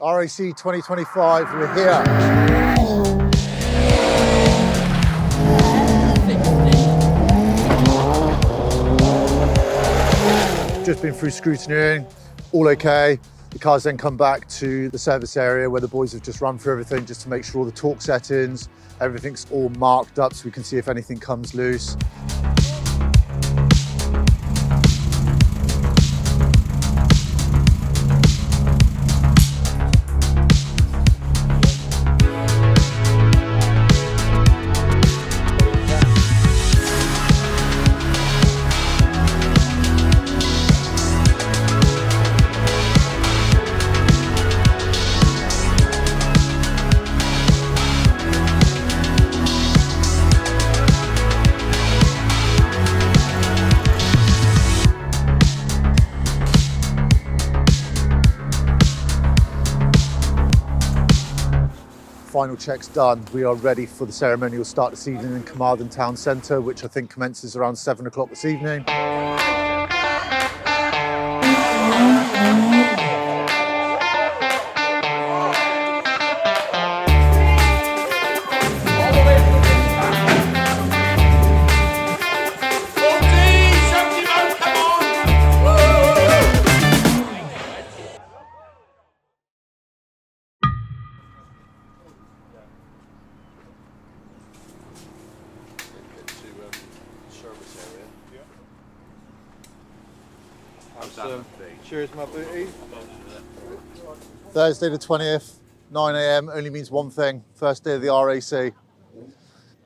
RAC 2025, we're here. Just been through scrutineering, all okay. The cars then come back to the service area where the boys have just run through everything just to make sure all the torque settings, everything's all marked up so we can see if anything comes loose. Final checks done. We are ready for the ceremonial start this evening in Carmarthen Town Centre, which I think commences around 7 o'clock this evening. Cheers, my booty. Thursday the 20th, 9 AM, only means one thing, first day of the RAC. The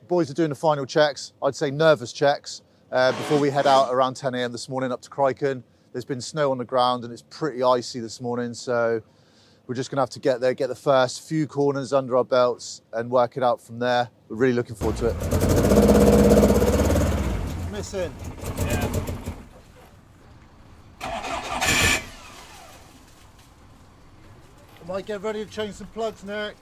boys are doing the final checks, I'd say nervous checks, before we head out around 10 AM this morning up to Crichton. There's been snow on the ground and it's pretty icy this morning, so we're just gonna have to get there, get the first few corners under our belts and work it out from there. We're really looking forward to it. Missing. Yeah. I might get ready to change some plugs, Nick.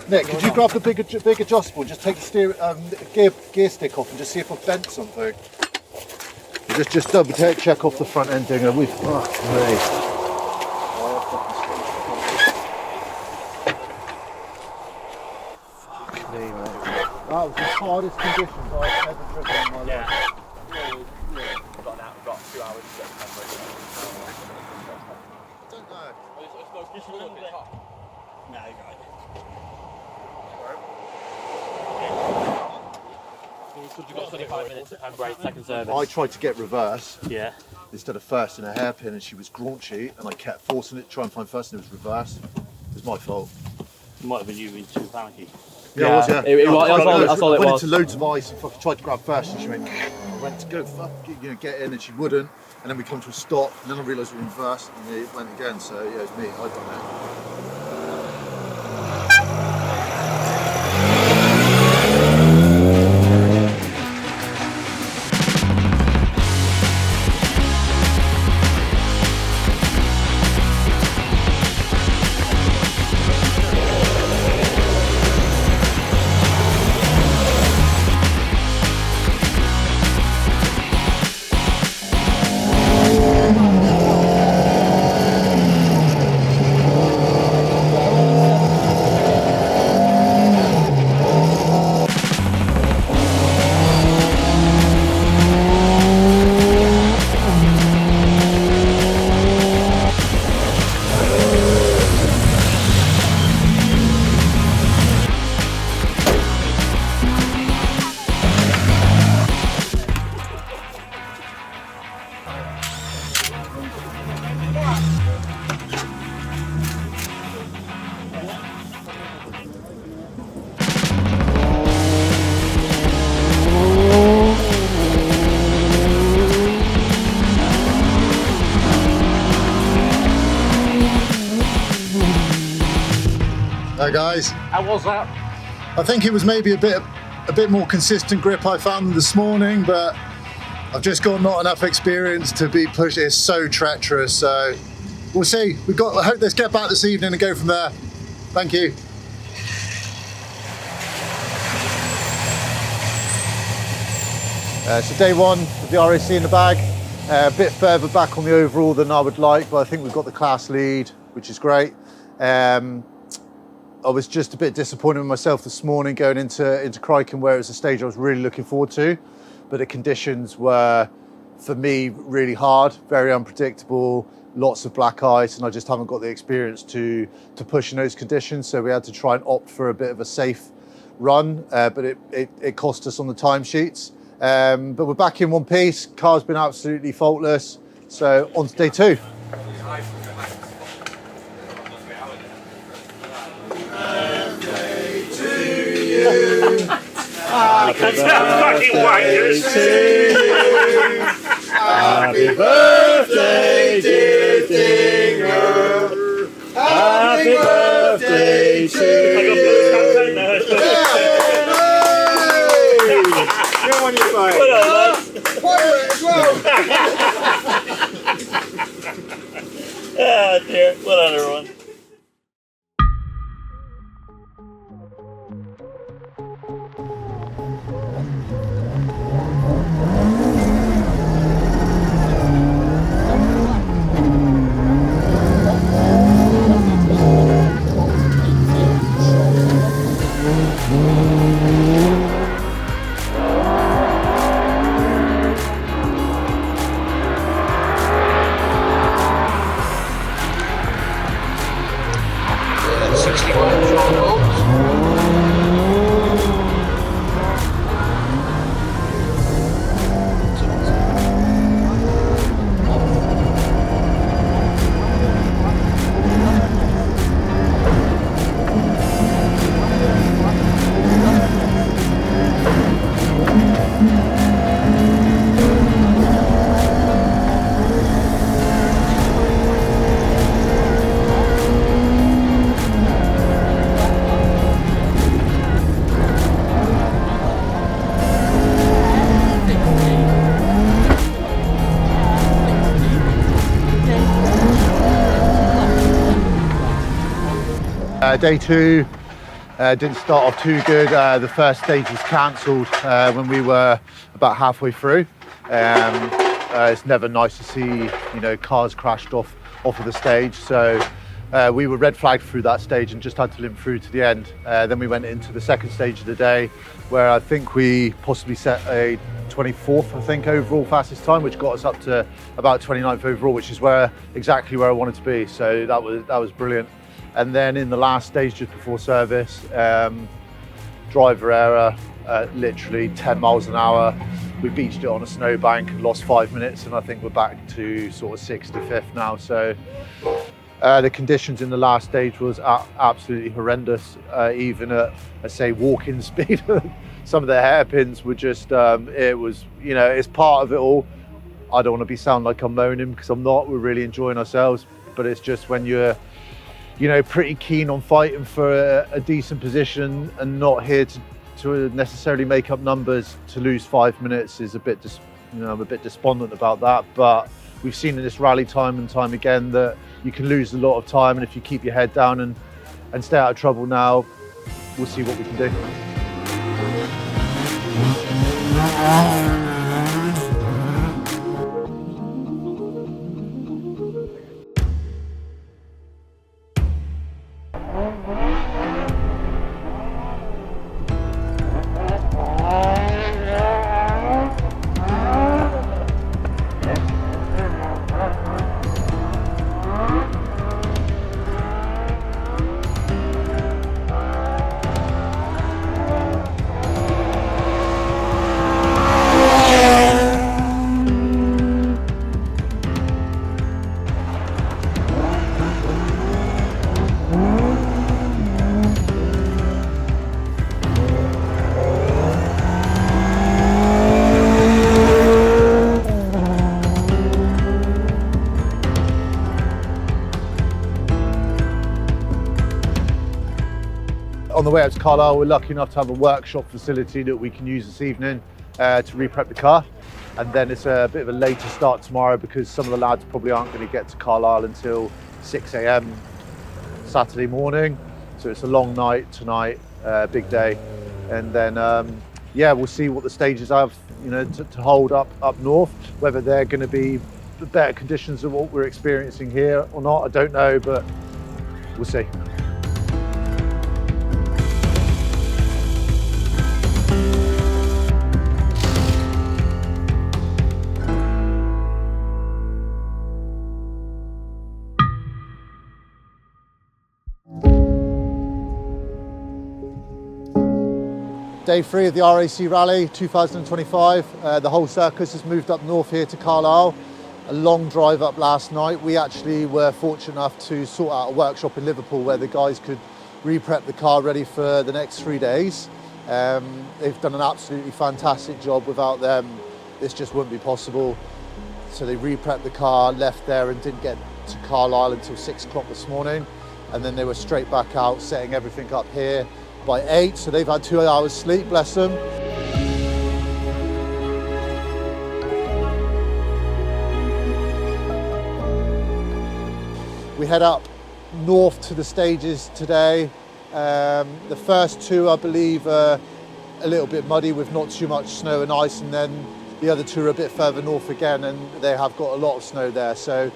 Nick, could you grab the big adjustable and just take the gear stick off and just see if I've bent something? Just double check off the front end dinger. Fuck me, mate. That was the hardest conditions I've ever driven in my life. We've got 2 hours to get the I don't know. Just look at the top. No, you're right. You've got 25 minutes to handbrake, second service. I tried to get reverse Yeah. instead of first in a hairpin, and she was graunchy, and I kept forcing it to try and find first, and it was reverse. It was my fault. It might have been you being too panicky. Yeah, it was, yeah. That's all it I went was. into loads of ice and fucking tried to grab first, and she went to go get in, and she wouldn't. And then we come to a stop, and then I realised we were in reverse, and it went again. So yeah, it was me. I'd done it. Hi guys. How was that? I think it was maybe a bit more consistent grip I found this morning, but I've just got not enough experience to be pushed. It's so treacherous, so we'll see. I hope let's get back this evening and go from there. Thank you. So day one of the RAC in the bag. A bit further back on the overall than I would like, but I think we've got the class lead, which is great. I was just a bit disappointed with myself this morning going into Criken, where it was a stage I was really looking forward to, but the conditions were, for me, really hard, very unpredictable, lots of black ice, and I just haven't got the experience to push in those conditions, so we had to try and opt for a bit of a safe run, but it cost us on the timesheets. But we're back in one piece, car's been absolutely faultless, so on to day two. Fucking wankers! Happy birthday, dear Dinger. Happy birthday to you. You're on your phone. Well done, mate. Pirate as well. Ah, dear. Well done, everyone. Day two didn't start off too good. The first stage was cancelled when we were about halfway through. It's never nice to see, cars crashed off of the stage. So we were red flagged through that stage and just had to limp through to the end. Then we went into the second stage of the day, where I think we possibly set a 24th, overall fastest time, which got us up to about 29th overall, which is exactly where I wanted to be. So that was brilliant. And then in the last stage, just before service, driver error, literally 10 miles an hour. We beached it on a snowbank and lost 5 minutes, and I think we're back to sort of 65th now. So the conditions in the last stage was absolutely horrendous, even at, say, walking speed. Some of the hairpins were just, it was, it's part of it all. I don't want to sound like I'm moaning, because I'm not. We're really enjoying ourselves, but it's just when you're pretty keen on fighting for a decent position and not here to necessarily make up numbers, to lose 5 minutes is a bit, I'm a bit despondent about that. But we've seen in this rally time and time again that you can lose a lot of time, and if you keep your head down and stay out of trouble now, we'll see what we can do. the way out to Carlisle, we're lucky enough to have a workshop facility that we can use this evening to re-prep the car. And then it's a bit of a later start tomorrow because some of the lads probably aren't going to get to Carlisle until 6 a.m. Saturday morning. So it's a long night tonight, big day. And then, we'll see what the stages have, to hold up north, whether they're going to be better conditions than what we're experiencing here or not, I don't know, but we'll see. Day 3 of the RAC Rally 2025. The whole circus has moved up north here to Carlisle. A long drive up last night. We actually were fortunate enough to sort out a workshop in Liverpool where the guys could re-prep the car ready for the next 3 days. They've done an absolutely fantastic job. Without them, this just wouldn't be possible. So they re-prepped the car, left there and didn't get to Carlisle until 6 o'clock this morning. And then they were straight back out, setting everything up here by 8, so they've had 2 hours sleep, bless them. We head up north to the stages today. The first 2, I believe, are a little bit muddy with not too much snow and ice, and then the other 2 are a bit further north again, and they have got a lot of snow there. So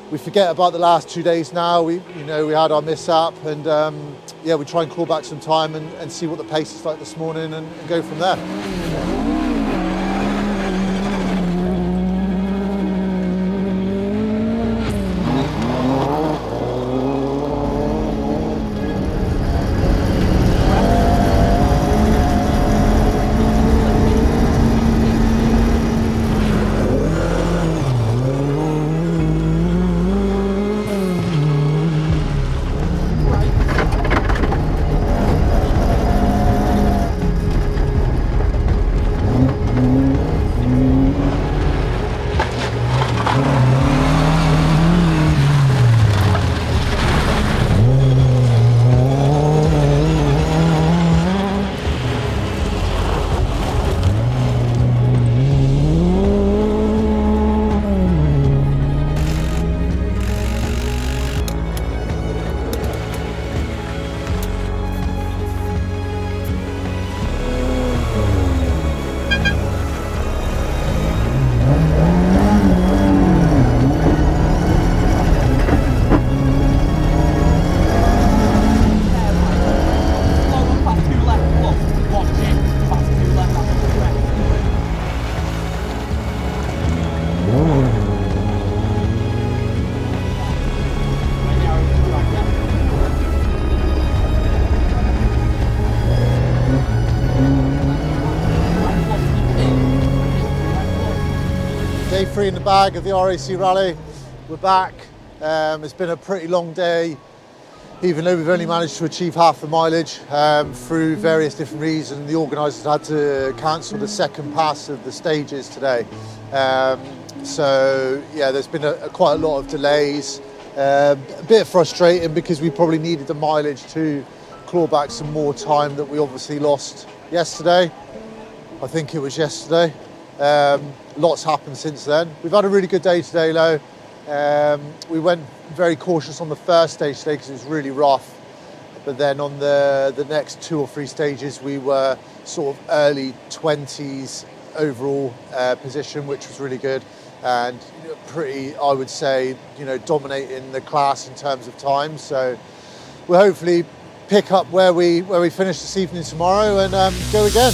we forget about the last 2 days now. We had our mishap, and we try and claw back some time and see what the pace is like this morning and go from there. Day 3 in the bag of the RAC Rally. We're back. It's been a pretty long day, even though we've only managed to achieve half the mileage through various different reasons. The organisers had to cancel the second pass of the stages today. There's been quite a lot of delays. A bit frustrating because we probably needed the mileage to claw back some more time that we obviously lost yesterday. I think it was yesterday. Lots happened since then. We've had a really good day today, though. We went very cautious on the first stage today because it was really rough. But then on the next 2 or 3 stages, we were sort of early 20s overall position, which was really good. And pretty, I would say, dominating the class in terms of time. So we'll hopefully pick up where we finish this evening tomorrow and go again.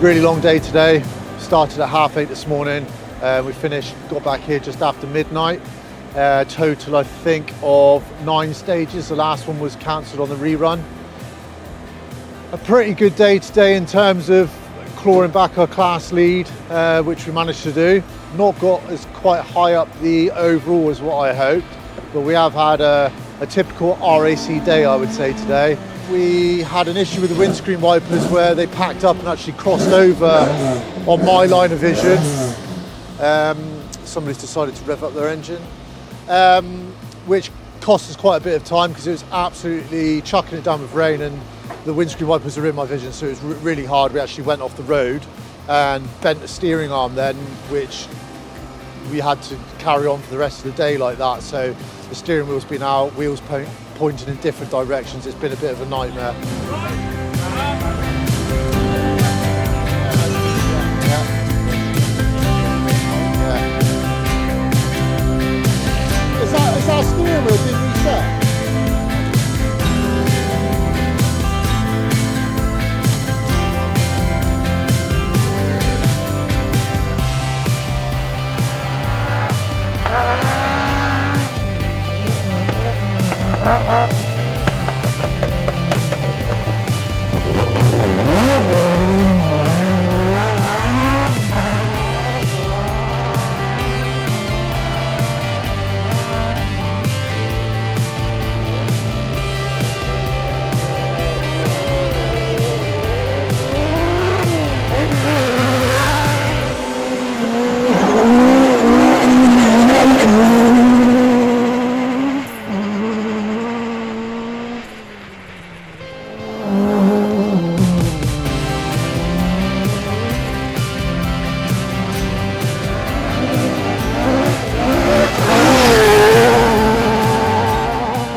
Really long day today. Started at 8:30 this morning. We got back here just after midnight. Total, I think, of 9 stages. The last one was cancelled on the rerun. A pretty good day today in terms of clawing back our class lead, which we managed to do. Not got as quite high up the overall as what I hoped, but we have had a typical RAC day, I would say, today. We had an issue with the windscreen wipers where they packed up and actually crossed over on my line of vision. Somebody's decided to rev up their engine, which cost us quite a bit of time because it was absolutely chucking it down with rain and the windscreen wipers are in my vision, so it was really hard. We actually went off the road and bent the steering arm then, which we had to carry on for the rest of the day like that. So the steering wheel's been out, wheels pointing in different directions. It's been a bit of a nightmare. Is our steering wheel been reset?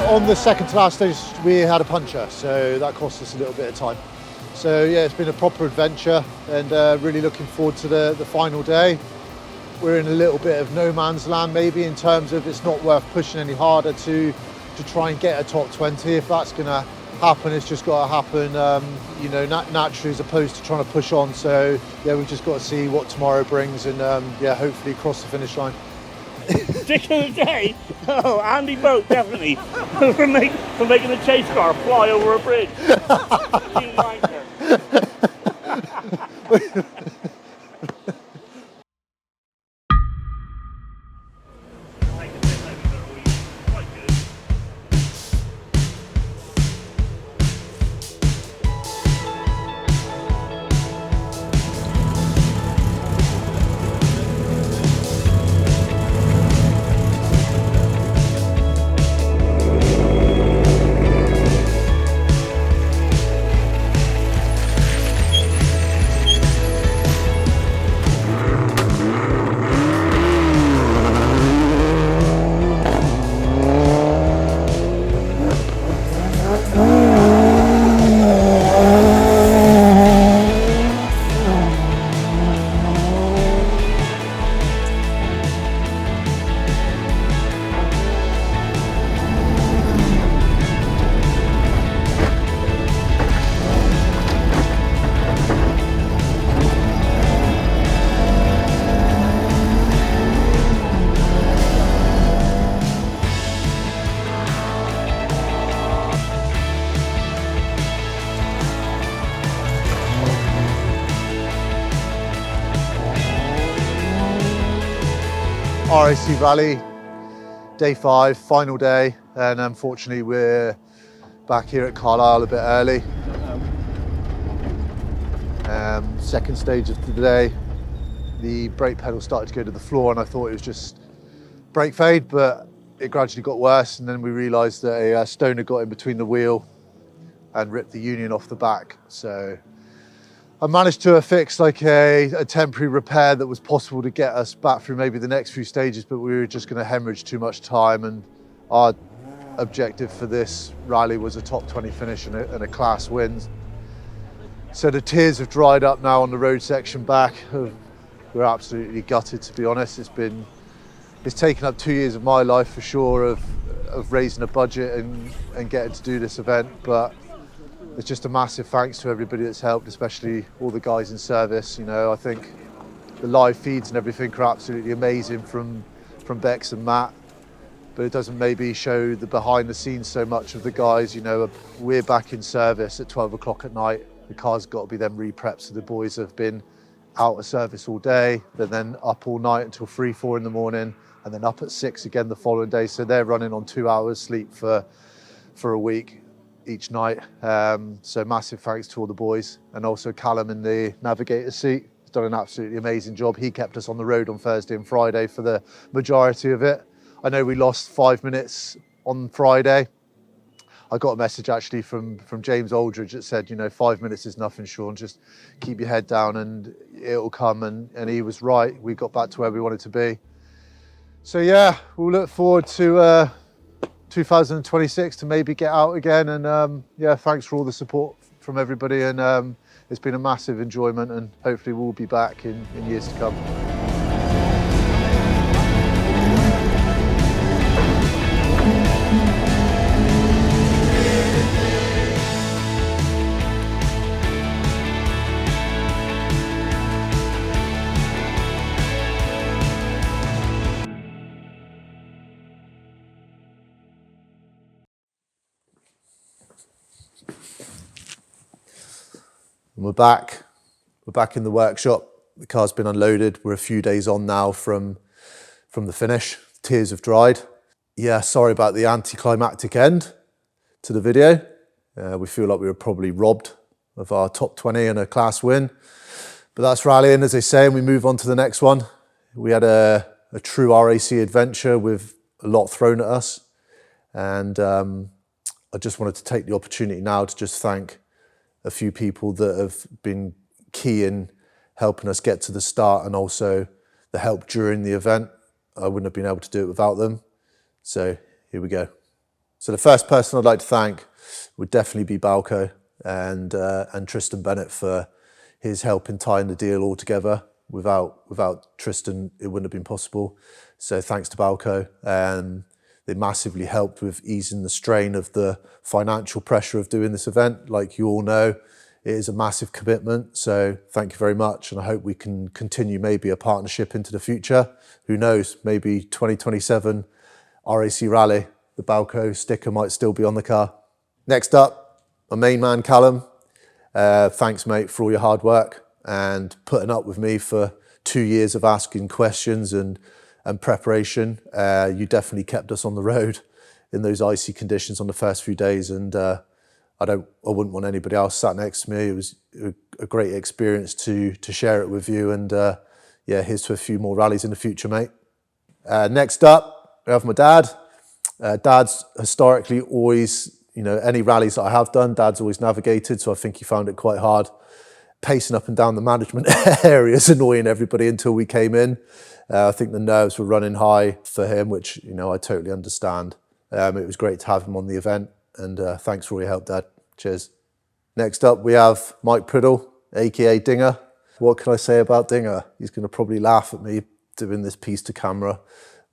On the second to last stage, we had a puncture, so that cost us a little bit of time. So yeah, it's been a proper adventure and really looking forward to the final day. We're in a little bit of no man's land maybe in terms of it's not worth pushing any harder to try and get a top 20. If that's going to happen, it's just got to happen, naturally, as opposed to trying to push on. So yeah, we've just got to see what tomorrow brings and yeah, hopefully cross the finish line. Dick of the day? Oh, Andy Boat, definitely. for making the chase car fly over a bridge. You wanker. RAC Rally, day 5, final day, and unfortunately we're back here at Carlisle a bit early. Second stage of the day, the brake pedal started to go to the floor and I thought it was just brake fade, but it gradually got worse, and then we realised that a stone had got in between the wheel and ripped the union off the back. So I managed to fix like a temporary repair that was possible to get us back through maybe the next few stages, but we were just going to hemorrhage too much time, and our objective for this rally was a top 20 finish and a class win. So the tears have dried up now on the road section back. We're absolutely gutted, to be honest. It's taken up 2 years of my life for sure of raising a budget and getting to do this event, but It's just a massive thanks to everybody that's helped, especially all the guys in service. You know, I think the live feeds and everything are absolutely amazing from Bex and Matt, but it doesn't maybe show the behind the scenes so much of the guys. You know, we're back in service at 12 o'clock at night. The car's got to be then re-prepped, so the boys have been out of service all day, but then up all night until 3, 4 in the morning, and then up at 6 again the following day. So they're running on 2 hours sleep for a week each night. So massive thanks to all the boys, and also Callum in the navigator's seat has done an absolutely amazing job. He kept us on the road on Thursday and Friday for the majority of it. I know we lost 5 minutes on Friday. I got a message actually from James Aldridge that said, you know, 5 minutes is nothing, Shaun, just keep your head down and it'll come, and he was right. We got back to where we wanted to be. So yeah, we'll look forward to 2026 to maybe get out again, and yeah, thanks for all the support from everybody, and it's been a massive enjoyment, and hopefully we'll be back in years to come. And we're back in the workshop. The car's been unloaded. We're a few days on now from the finish. Tears have dried. Yeah, sorry about the anticlimactic end to the video. We feel like we were probably robbed of our top 20 and a class win. But that's rallying, as they say, and we move on to the next one. We had a true RAC adventure with a lot thrown at us. And I just wanted to take the opportunity now to just thank a few people that have been key in helping us get to the start, and also the help during the event. I wouldn't have been able to do it without them. So here we go. So the first person I'd like to thank would definitely be Balco and Tristan Bennett for his help in tying the deal all together. Without Tristan, it wouldn't have been possible. So thanks to Balco. They massively helped with easing the strain of the financial pressure of doing this event. Like you all know, it is a massive commitment. So thank you very much. And I hope we can continue maybe a partnership into the future. Who knows, maybe 2027 RAC Rally, the Balco sticker might still be on the car. Next up, my main man, Callum. Thanks, mate, for all your hard work and putting up with me for 2 years of asking questions and preparation. You definitely kept us on the road in those icy conditions on the first few days, and I wouldn't want anybody else sat next to me. It was a great experience to share it with you, and yeah, here's to a few more rallies in the future, mate. Next up, we have my dad. Dad's historically always, you know, any rallies that I have done, Dad's always navigated, so I think he found it quite hard pacing up and down the management areas, annoying everybody until we came in. I think the nerves were running high for him, which, you know, I totally understand. It was great to have him on the event, and thanks for all your help, Dad. Cheers. Next up, we have Mike Priddle, aka Dinger. What can I say about Dinger? He's going to probably laugh at me doing this piece to camera,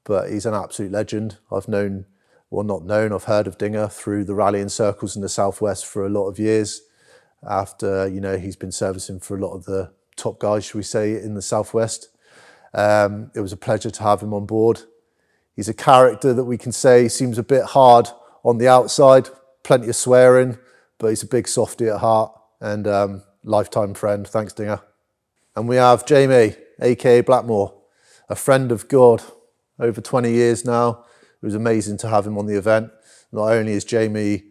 but he's an absolute legend. I've known, well, not known, I've heard of Dinger through the rallying circles in the Southwest for a lot of years. After, you know, he's been servicing for a lot of the top guys, should we say, in the Southwest. It was a pleasure to have him on board. He's a character that we can say seems a bit hard on the outside, plenty of swearing, but he's a big softie at heart, and lifetime friend. Thanks, Dinger. And we have Jamie, aka Blackmore, a friend of God, over 20 years now. It was amazing to have him on the event. Not only is Jamie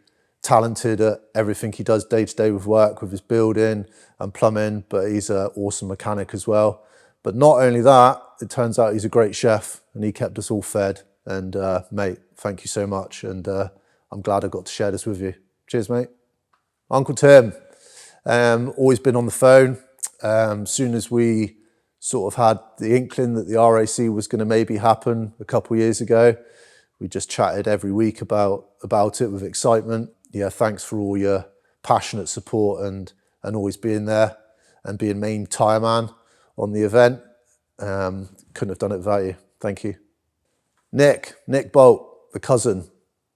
talented at everything he does day to day with work, with his building and plumbing, but he's an awesome mechanic as well. But not only that, it turns out he's a great chef, and he kept us all fed. And mate, thank you so much. And I'm glad I got to share this with you. Cheers, mate. Uncle Tim, always been on the phone. Soon as we sort of had the inkling that the RAC was going to maybe happen a couple of years ago, we just chatted every week about it with excitement. Yeah, thanks for all your passionate support and always being there and being main tyre man on the event. Couldn't have done it without you. Thank you. Nick Bolt, the cousin,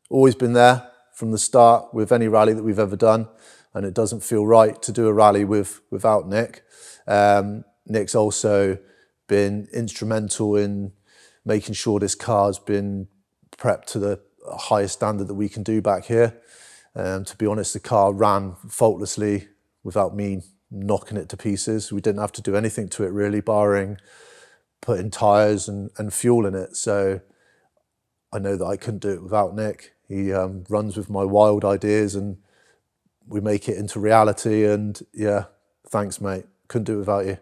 always been there from the start with any rally that we've ever done. and it doesn't feel right to do a rally without Nick. Nick's also been instrumental in making sure this car's been prepped to the highest standard that we can do back here. To be honest, the car ran faultlessly without me knocking it to pieces. We didn't have to do anything to it really, barring putting tyres and fuel in it. So I know that I couldn't do it without Nick. He runs with my wild ideas and we make it into reality. And yeah, thanks, mate. Couldn't do it without you.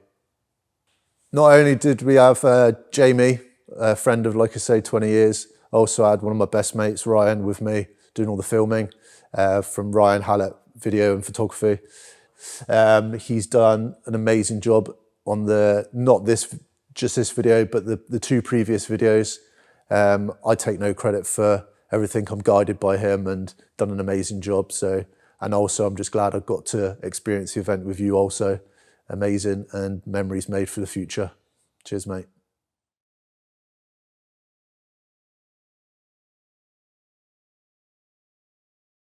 Not only did we have Jamie, a friend of, like I say, 20 years, I also had one of my best mates, Ryan, with me doing all the filming from Ryan Hallett Video and Photography. He's done an amazing job on just this video, but the two previous videos. I take no credit for everything. I'm guided by him and done an amazing job. So, and also I'm just glad I got to experience the event with you also. Amazing, and memories made for the future. Cheers, mate.